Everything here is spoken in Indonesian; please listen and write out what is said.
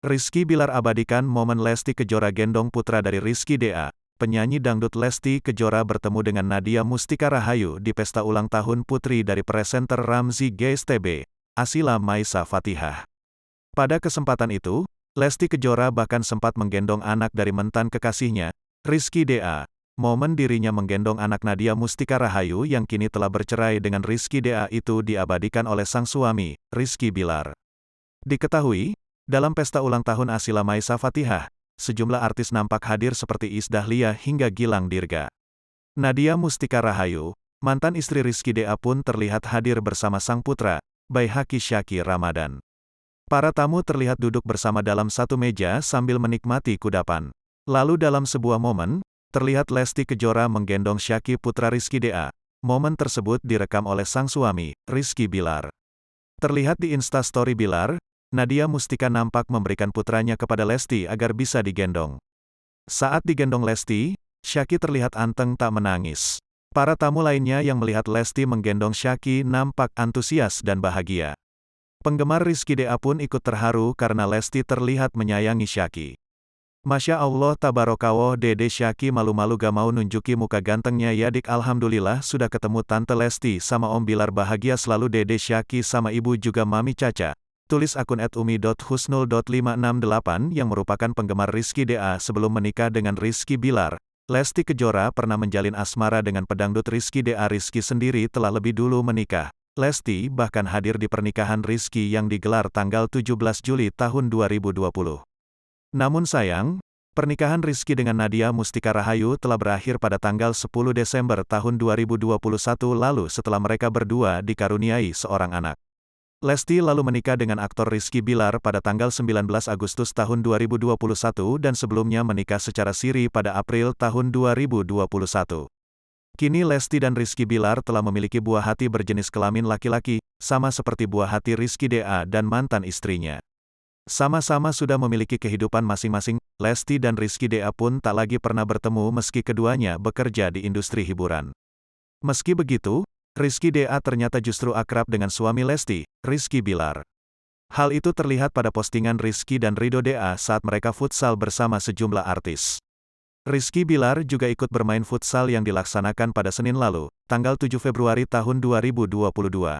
Rizky Bilar abadikan momen Lesti Kejora gendong putra dari Rizky DA. Penyanyi dangdut Lesti Kejora bertemu dengan Nadia Mustika Rahayu di pesta ulang tahun putri dari presenter Ramzy GSTB, Asila Maisa Fatihah. Pada kesempatan itu, Lesti Kejora bahkan sempat menggendong anak dari mantan kekasihnya, Rizky DA. Momen dirinya menggendong anak Nadia Mustika Rahayu yang kini telah bercerai dengan Rizky DA itu diabadikan oleh sang suami, Rizky Bilar. Diketahui, dalam pesta ulang tahun Asila Maisa Fatihah, sejumlah artis nampak hadir seperti Iis Dahlia hingga Gilang Dirga. Nadia Mustika Rahayu, mantan istri Rizky DA pun terlihat hadir bersama sang putra, Baihaqi Syaqi Ramadan. Para tamu terlihat duduk bersama dalam satu meja sambil menikmati kudapan. Lalu dalam sebuah momen, terlihat Lesti Kejora menggendong Syaqi putra Rizky DA. Momen tersebut direkam oleh sang suami, Rizky Bilar. Terlihat di Instastory Bilar, Nadia Mustika nampak memberikan putranya kepada Lesti agar bisa digendong. Saat digendong Lesti, Syaqi terlihat anteng tak menangis. Para tamu lainnya yang melihat Lesti menggendong Syaqi nampak antusias dan bahagia. Penggemar Rizky DA pun ikut terharu karena Lesti terlihat menyayangi Syaqi. Masya Allah tabarakallah Dede Syaqi malu-malu gak mau nunjuki muka gantengnya ya dik. Alhamdulillah sudah ketemu Tante Lesti sama Om Bilar, bahagia selalu Dede Syaqi sama Ibu juga Mami Caca. Tulis akun @umi.husnul.568 yang merupakan penggemar Rizky DA. Sebelum menikah dengan Rizky Bilar, Lesti Kejora pernah menjalin asmara dengan pedangdut Rizky DA. Rizky sendiri telah lebih dulu menikah. Lesti bahkan hadir di pernikahan Rizky yang digelar tanggal 17 Juli tahun 2020. Namun sayang, pernikahan Rizky dengan Nadia Mustika Rahayu telah berakhir pada tanggal 10 Desember tahun 2021 lalu setelah mereka berdua dikaruniai seorang anak. Lesti lalu menikah dengan aktor Rizky Bilar pada tanggal 19 Agustus tahun 2021 dan sebelumnya menikah secara siri pada April tahun 2021. Kini Lesti dan Rizky Bilar telah memiliki buah hati berjenis kelamin laki-laki, sama seperti buah hati Rizky DA dan mantan istrinya. Sama-sama sudah memiliki kehidupan masing-masing, Lesti dan Rizky DA pun tak lagi pernah bertemu meski keduanya bekerja di industri hiburan. Meski begitu, Rizky DA ternyata justru akrab dengan suami Lesti, Rizky Bilar. Hal itu terlihat pada postingan Rizky dan Ridho DA saat mereka futsal bersama sejumlah artis. Rizky Bilar juga ikut bermain futsal yang dilaksanakan pada Senin lalu, tanggal 7 Februari tahun 2022.